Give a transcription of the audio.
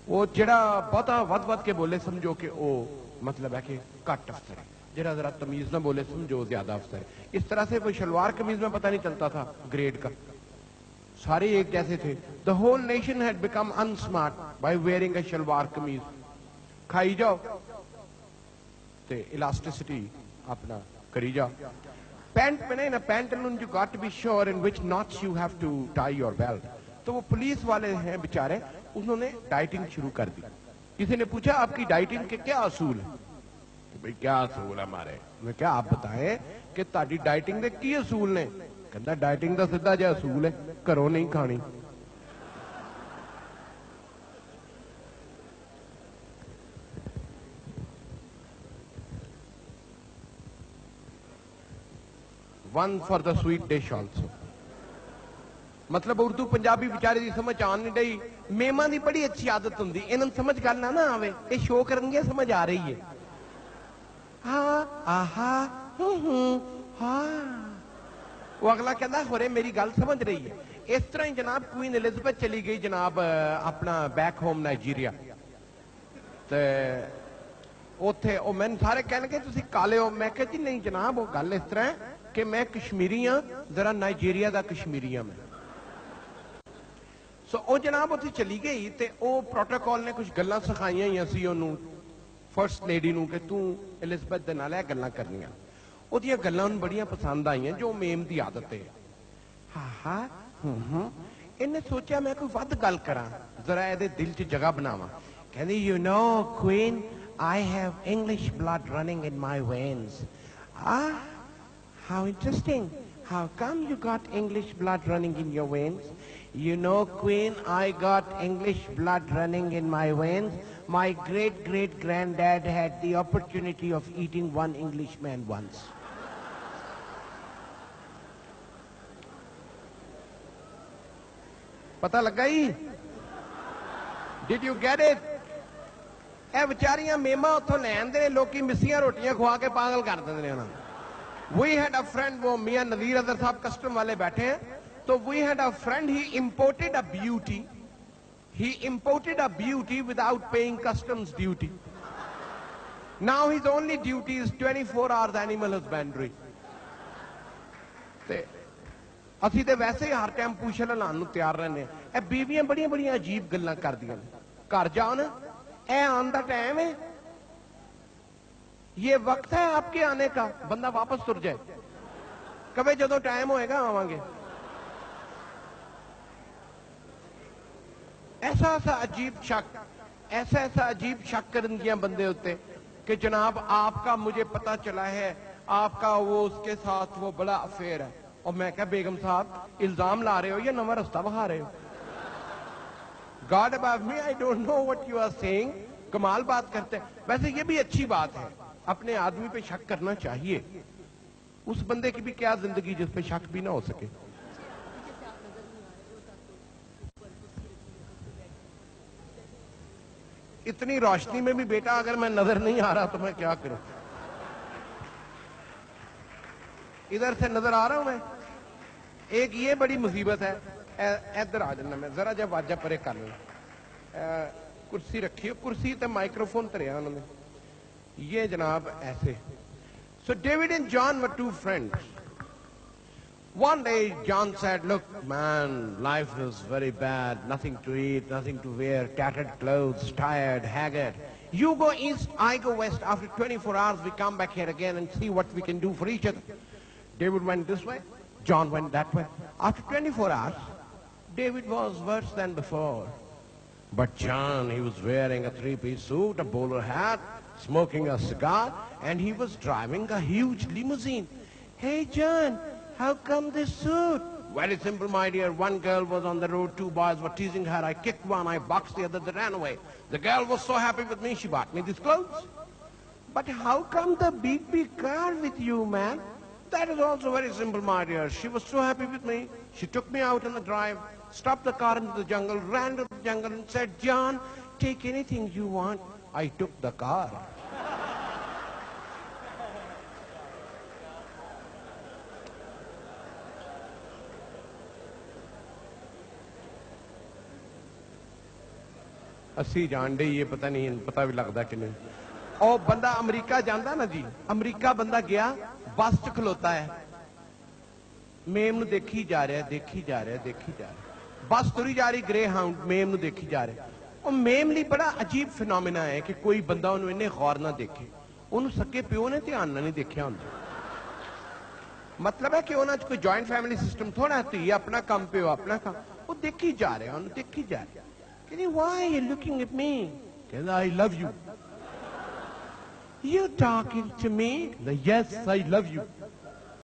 वो जड़ा बहुता वध के बोले समझो कि वो मतलब है कि घट अफसर है, जरा जरा तमीज ना बोले समझो ज्यादा अफसर है। इस तरह से वो शलवार कमीज में पता नहीं चलता था ग्रेड का, सारे एक जैसे थे। The whole nation had become unsmart by wearing a shalwar kameez. खाई जाओ ते इलास्टिसिटी अपना करी जाओ। पैंट पहने ना, pantaloon you got to be sure in which knots you have to tie your belt. तो वो पुलिस वाले हैं बेचारे, उन्होंने डाइटिंग शुरू कर दी। किसी ने पूछा आपकी डाइटिंग के क्या असूल है? तो भाई क्या असूल है हमारे? मैं क्या आप बताएं कि ताड़ी डाइटिंग के की असूल ने? कहता डाइटिंग का सीधा जो असूल है घरों नहीं खानी। One for the sweet dish also. मतलब उर्दू पंजाबी बेचारे की समझ आन नहीं रही। मेमा की बड़ी अच्छी आदत होंगी, इन्होंने समझ गल ना आवे, ये शो करनगे समझ आ रही है। हाँ आहा हाँ, वो अगला कहता होरे मेरी गल समझ रही है। इस तरह ही जनाब क्वीन एलिजाबेथ चली गई जनाब अपना बैक होम नाइजीरिया। ते उथे ओ मैंने सारे कहने तुसी काले हो, मैं कहा जी नहीं जनाब, वो गल इस तरह है कि मैं कश्मीरी हाँ, जरा नाइजीरिया का कश्मीरी हाँ मैं। सो ओ जनाब उत्थे चली गई ते ओ प्रोटोकॉल ने कुछ गल्लां सिखाईयां ही सी ओनू फर्स्ट लेडी नू कि तू एलिजाबेथ दे नाल गल्लां करनियां। ओदियां गल्लां उन्हें बड़ियां पसंद आईयां, जो मेम की आदत है। हाँ हाँ इन्हें सोचा मैं कोई वध गल करा, जरा ये दिल च जगह बनावा। कहती you know queen, I have English blood running in my veins. Ah, how interesting. How come you got English blood running in your veins? You know, Queen, I got English blood running in my veins. My great-great-granddad had the opportunity of eating one Englishman once. पता लगा ही? Did you get it? ए बेचारियां मेमा उतों लैन दे लोकी मिसियां रोटियां खुआ के पागल कर देंगे ना। We had a friend, वो मियां नजीर अदर साहब कस्टम वाले बैठे हैं, तो we had a friend, he imported a beauty. He imported a beauty without paying customs duty. Now his only duty is 24 hours animal husbandry. ਅਸੀਂ ਤੇ ਵੈਸੇ ਹੀ ਹਰ ਟਾਈਮ ਪੁੱਛਣ ਲਾਣ ਨੂੰ ਤਿਆਰ ਰਹਿੰਦੇ ਆ। ਇਹ ਬੀਬੀਆਂ ਬੜੀਆਂ ਬੜੀਆਂ ਅਜੀਬ ਗੱਲਾਂ ਕਰਦੀਆਂ ਨੇ। घर जाओ ना, ए आने का टाइम है, ये वक्त है आपके आने का, बंदा वापस तुर जाए, कभी जो टाइम होएगा आवांगे। ऐसा ऐसा अजीब शक, ऐसा ऐसा अजीब शक कर दिया बंदे होते कि जनाब आपका मुझे पता चला है आपका वो उसके साथ वो बड़ा अफेयर है। और मैं क्या बेगम साहब इल्जाम ला रहे हो या नवा रास्ता बहा रहे हो? God above me, I don't know what you are saying. कमाल बात करते हैं। वैसे ये भी अच्छी बात है, अपने आदमी पे शक करना चाहिए। उस बंदे की भी क्या जिंदगी जिस पे शक भी ना हो सके। इतनी रोशनी में भी बेटा अगर मैं नजर नहीं आ रहा तो मैं क्या करूं? इधर से नजर आ रहा हूं मैं। एक ये बड़ी मुसीबत है। इधर आ जाना, मैं जरा जब वाजा परे कर लेना। कुर्सी रखी, कुर्सी तो माइक्रोफोन तरिया उन्होंने। ये जनाब ऐसे। So David and John were two friends. One day John said, look man, life is very bad, nothing to eat, nothing to wear, tattered clothes, tired, haggard. You go east, I go west. After 24 hours we come back here again and see what we can do for each other. David went this way, John went that way. After 24 hours, David was worse than before. But John, he was wearing a three-piece suit, a bowler hat, smoking a cigar, and he was driving a huge limousine. Hey John, how come this suit? Very simple, my dear. One girl was on the road, two boys were teasing her. I kicked one, I boxed the other, they ran away. The girl was so happy with me, she bought me these clothes. But how come the big car with you, man? That is also very simple, my dear. She was so happy with me. She took me out on the drive, stopped the car into the jungle, ran to the jungle and said, John, take anything you want. I took the car. अस्सी जान day ये पता नहीं पता भी लगता कि नहीं। और बंदा अमरीका जाता ना जी, अमरीका बंदा गया बस च खलोता है, मेम देखी जा रहा है, देखी जा रहा है, देखी जा रहा है, बस तुरी जा रही ग्रे हाउंड मेम देखी जा रहा है। और मेम लिए बड़ा अजीब फिनोमिना है कि कोई बंदा उन्होंने इन्ने गौर ना देखे, उन्होंने सके प्यो ने ध्यान ना नहीं देखा होंगे। मतलब है कि उन्होंने कोई जॉइंट फैमिली सिस्टम थोड़ा धी अपना काम प्यो अपना काम, वो देखी जा रहे हैं, देखी जा रहे हैं। Why are you looking at me? Because I love you. You talking to me? Yes, I love you.